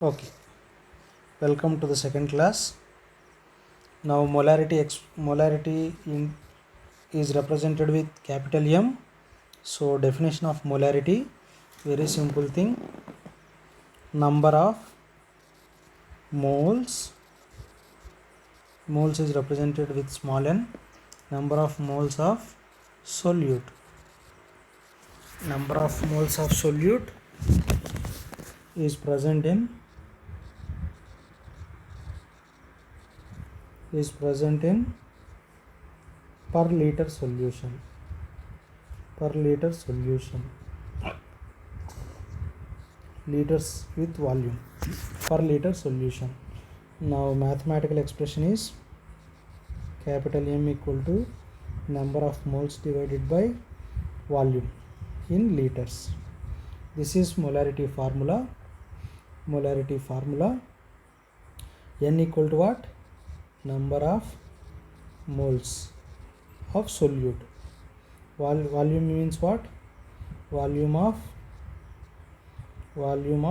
Okay, welcome to the second class. Now is represented with capital M. So definition of molarity, very simple thing. Number of moles is represented with small n. Number of moles of solute. Number of moles of solute is present in per liter solution. Liters with volume per liter solution. Now mathematical expression is capital M equal to number of moles divided by volume in liters. This is molarity formula. N equal to what? Number of moles of solute. Volume means what? Volume of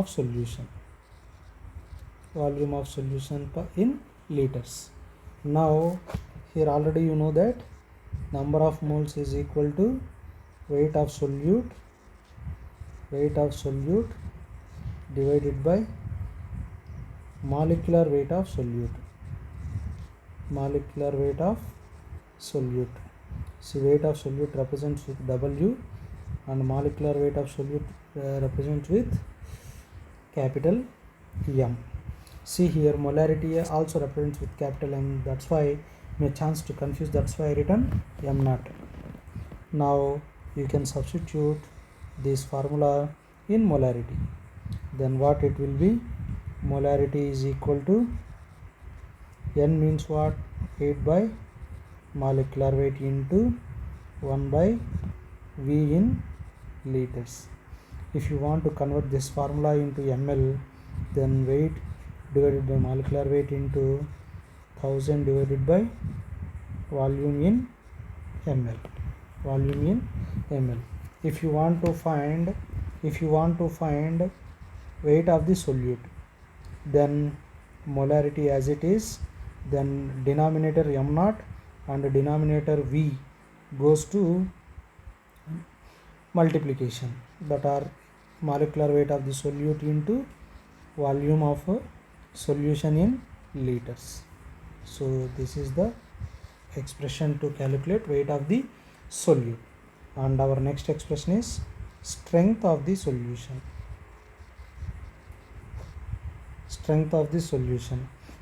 solution. Volume of solution in liters. Now here already you know that number of moles is equal to weight of solute divided by molecular weight of solute. See, weight of solute represents with W and molecular weight of solute represents with capital M. See here, molarity also represents with capital M. That's why may chance to confuse. That's why I written M naught. Now you can substitute this formula in molarity. Then what it will be? Molarity is equal to N means what? Weight by molecular weight into 1 by V in liters. If you want to convert this formula into ml, then weight divided by molecular weight into 1000 divided by volume in ml. If you want to find weight of the solute, then molarity as it is, then denominator m naught and denominator v goes to multiplication, that are molecular weight of the solute into volume of a solution in liters. So this is the expression to calculate weight of the solute. And our next expression is strength of the solution.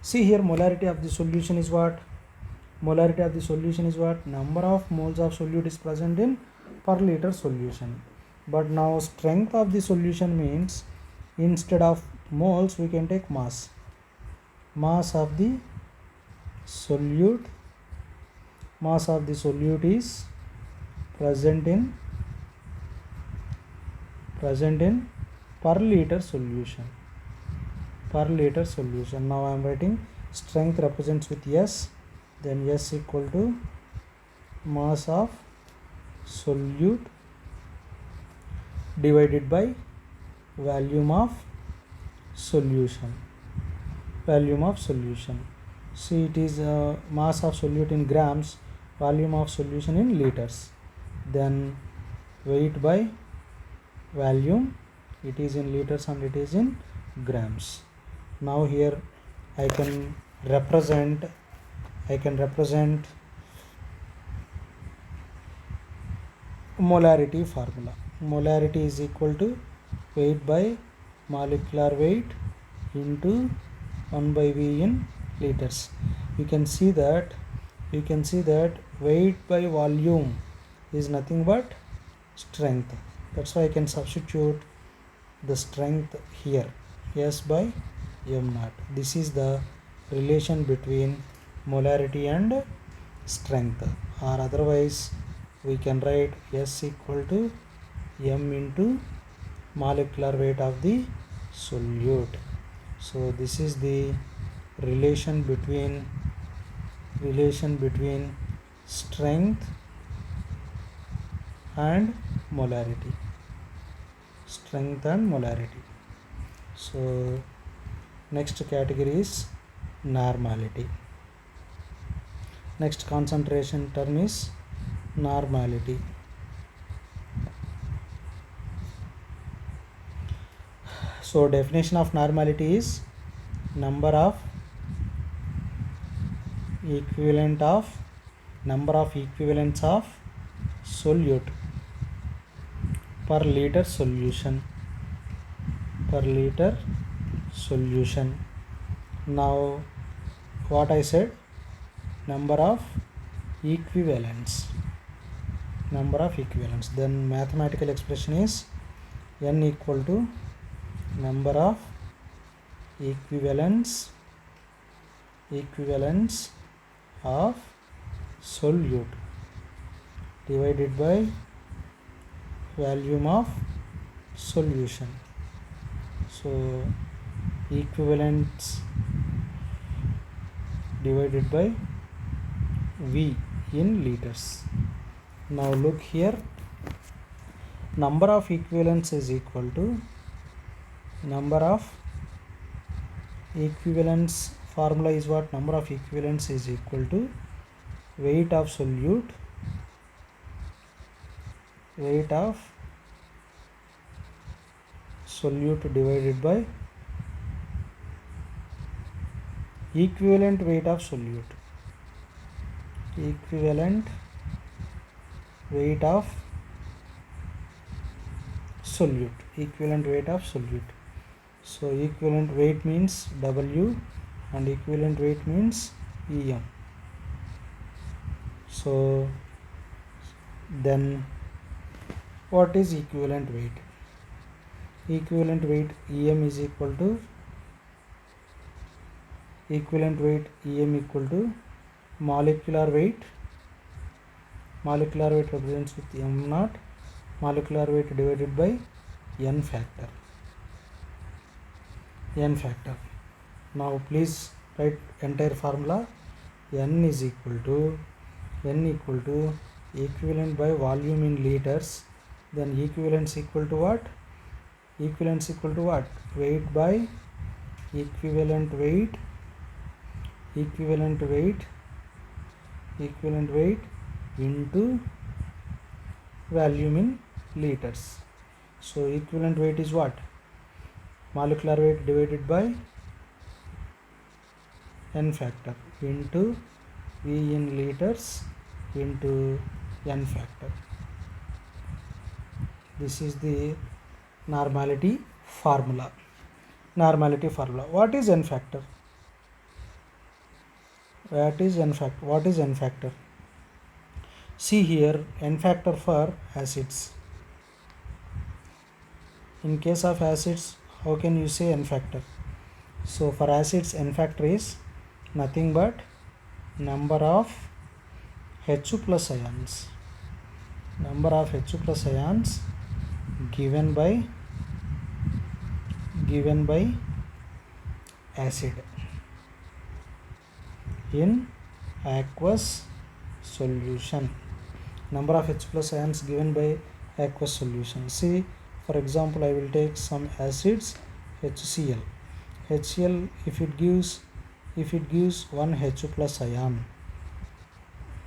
See here, molarity of the solution is what? Number of moles of solute is present in per liter solution. But now strength of the solution means instead of moles we can take mass. Mass of the solute is present in per liter solution. Now I am writing strength represents with S, then S equal to mass of solute divided by volume of solution. See, it is mass of solute in grams, volume of solution in liters. Then weight by volume, it is in liters and it is in grams. Now here I can represent molarity formula. Molarity is equal to weight by molecular weight into 1 by V in liters. You can see that weight by volume is nothing but strength. That's why I can substitute the strength here, S by M naught. This is the relation between molarity and strength, or otherwise we can write S equal to M into molecular weight of the solute. So this is the relation between strength and molarity. So Next category is normality. Next concentration term is normality. So definition of normality is number of equivalents of solute per liter solution. Now what I said, number of equivalents. Then mathematical expression is n equal to number of equivalents of solute divided by volume of solution. So equivalents divided by V in liters. Now look here, number of equivalents is equal to number of equivalents. Formula is what? Number of equivalents is equal to weight of solute divided by equivalent weight of solute. So equivalent weight means W and equivalent weight means EM. So then what is equivalent weight? Equivalent weight EM is equal to molecular weight. Molecular weight represents with M naught, molecular weight divided by n factor. Now please write entire formula. N is equal to equivalent by volume in liters. Then equivalence equal to what? Weight by equivalent weight into volume in liters. So equivalent weight is what? Molecular weight divided by n factor into V in liters into n factor. This is the normality formula. What is n factor? What is n factor? See here, n factor for acids. In case of acids, how can you say n factor? So for acids, n factor is nothing but number of H2 plus ions. Given by acid in aqueous solution. Number of H plus ions given by aqueous solution. See, for example, I will take some acids, HCl. If it gives one H plus ion,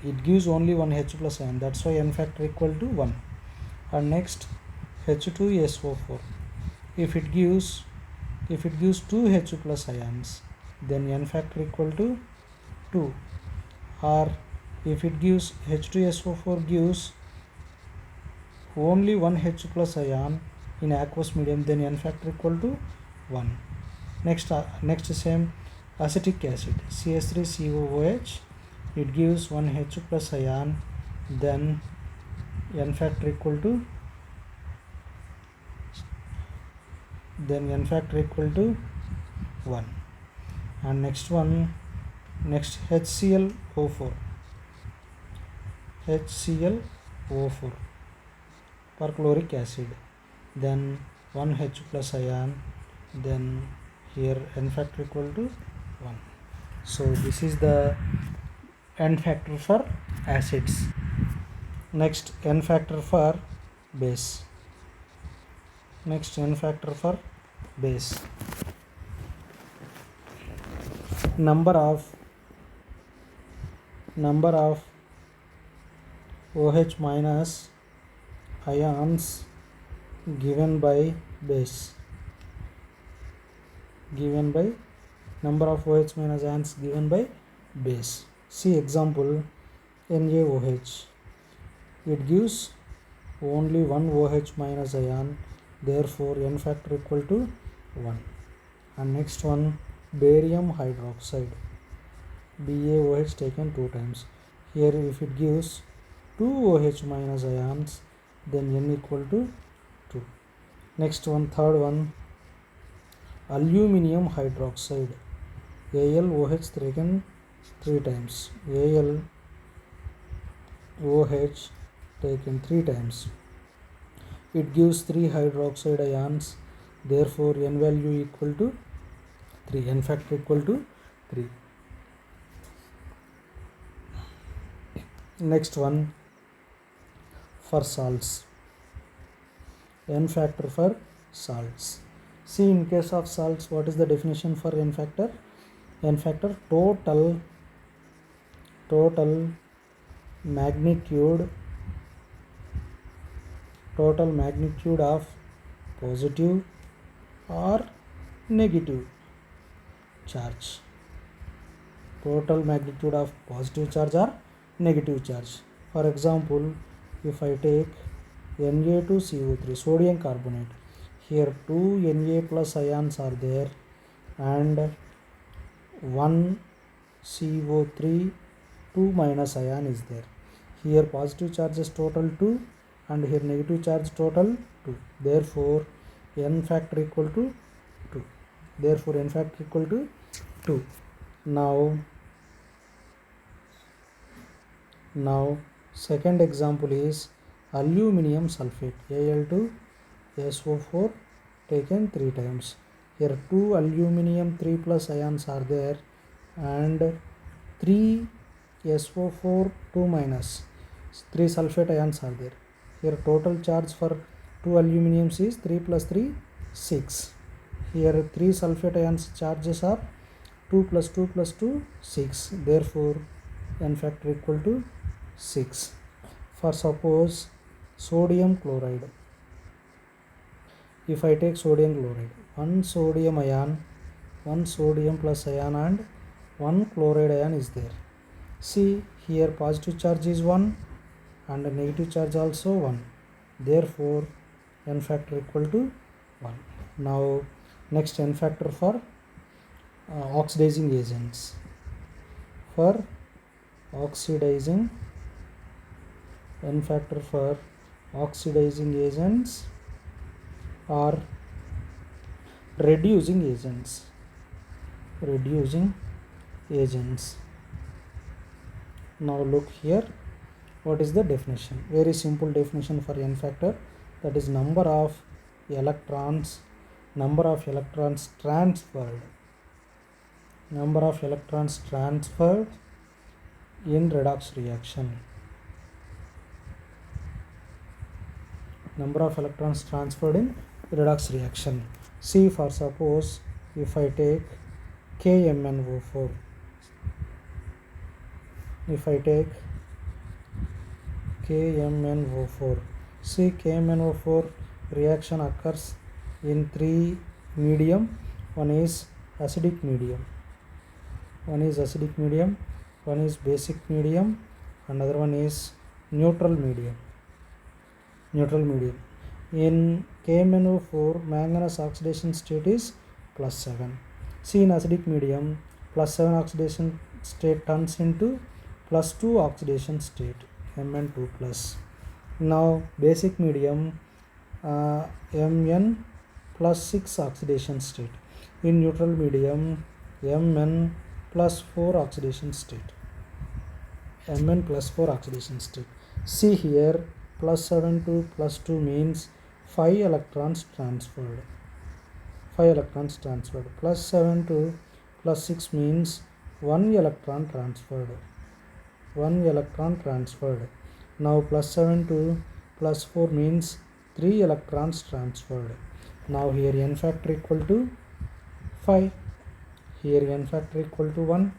it gives only one H plus ion. That's why n factor equal to 1. And next H2SO4. If it gives two H plus ions, then n factor equal to 2. Or if it gives H2SO4 gives only one H plus ion in aqueous medium, then n factor equal to 1. Next same acetic acid, CH3COOH, it gives one H plus ion, then n factor equal to 1. And next HClO4 perchloric acid, then 1 H plus ion, then here n factor equal to 1. So this is the n factor for acids. Next, n factor for base. number of OH minus ions given by base, number of OH minus ions given by base. See example NaOH. It gives only one OH minus ion, therefore N factor equal to 1. And next one, barium hydroxide, BaOH taken 2 times. Here if it gives 2 OH minus ions, then N equal to 2. Next one, third one, aluminium hydroxide, AlOH taken 3 times. AlOH taken 3 times. It gives 3 hydroxide ions, therefore N value equal to 3, N factor equal to 3. Next one, for salts, N factor for salts. See, in case of salts, what is the definition for N factor? N factor, total magnitude of positive or negative charge. Total magnitude of positive charge or negative charge. For example, if I take Na2CO3, sodium carbonate, here 2 Na plus ions are there and 1 CO3 2 minus ion is there. Here positive charge is total 2 and here negative charge total 2. Therefore N factor equal to 2. Now second example is aluminum sulfate, Al2SO4 taken 3 times. Here 2 aluminium 3 plus ions are there and 3 SO4 2 minus 3 sulfate ions are there. Here total charge for 2 aluminiums is 3 plus 3 6. Here 3 sulfate ions charges are 2 plus 2 plus 2 6. Therefore N factor equal to 6. For suppose sodium chloride, if I take sodium chloride, 1 sodium plus ion and 1 chloride ion is there. See, here positive charge is 1 and negative charge also 1. Therefore N factor equal to 1. Now next, N factor for oxidizing agents. For oxidizing, N factor for oxidizing agents or reducing agents. Now look here, what is the definition? Very simple definition for N factor, that is number of electrons transferred in redox reaction. Number of electrons transferred in redox reaction. See, for suppose if I take KMnO4, see, KMnO4 reaction occurs in 3 medium. One is acidic medium, one is basic medium, another one is neutral medium. In KMnO4, manganese oxidation state is +7. See, in acidic medium, +7 oxidation state turns into +2 oxidation state, Mn2+. Now basic medium, Mn +6 oxidation state. In neutral medium, Mn +4 oxidation state. See here, +7 to +2 means 5 electrons transferred. +7 to +6 means 1 electron transferred. Now +7 to +4 means 3 electrons transferred. Now here N factor equal to 5. here n factor equal to 1,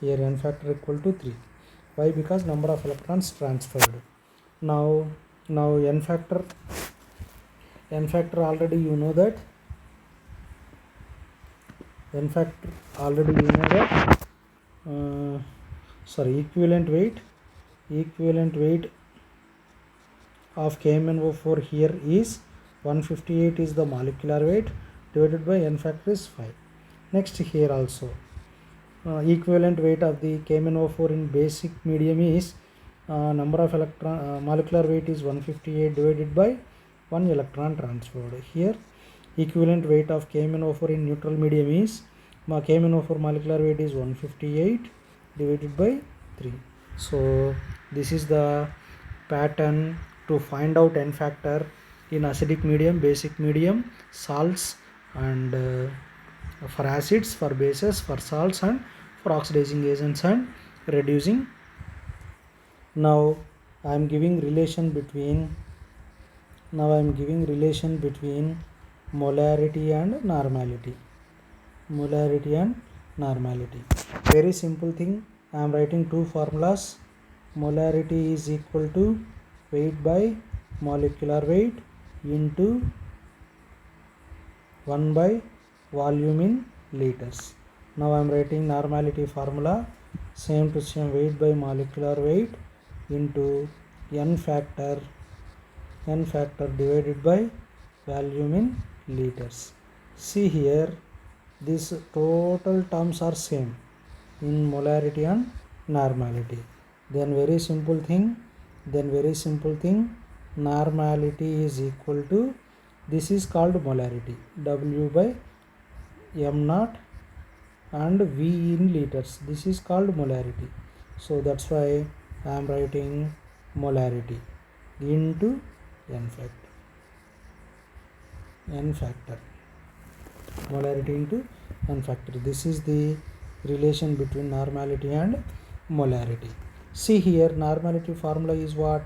here n factor equal to 3. Why? Because number of electrons transferred. Now n factor already you know that equivalent weight of KMnO4 here is 158 is the molecular weight divided by n factor is 5. Next here also equivalent weight of the KMnO4 in basic medium is number of molecular weight is 158 divided by 1 electron transferred. Here equivalent weight of KMnO4 in neutral medium is KMnO4 molecular weight is 158 divided by 3. So this is the pattern to find out n factor in acidic medium, basic medium, salts, and for acids, for bases, for salts, and for oxidizing agents and reducing. Now I am giving relation between molarity and normality. Very simple thing. I am writing two formulas. Molarity is equal to weight by molecular weight into 1 by volume in liters. Now I am writing normality formula. Same to same, weight by molecular weight into n factor divided by volume in liters. See here, these total terms are same in molarity and normality. Then very simple thing, normality is equal to, this is called molarity, W by m naught and V in liters. This is called molarity. So that's why I am writing molarity into n factor. Molarity into n factor. This is the relation between normality and molarity. See here, normality formula is what?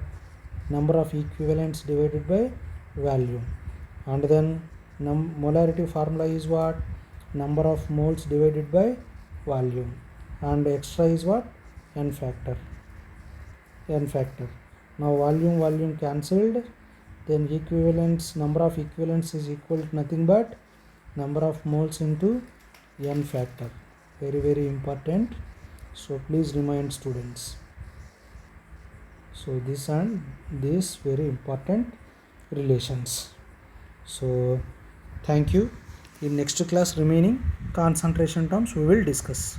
Number of equivalents divided by volume. And then molarity formula is what? Number of moles divided by volume. And extra is what? N factor. Now volume cancelled. Then equivalents, number of equivalents is equal to nothing but number of moles into n factor. Very, very important. So please remind students. So this and this very important relations. So thank you. In next class remaining concentration terms we will discuss.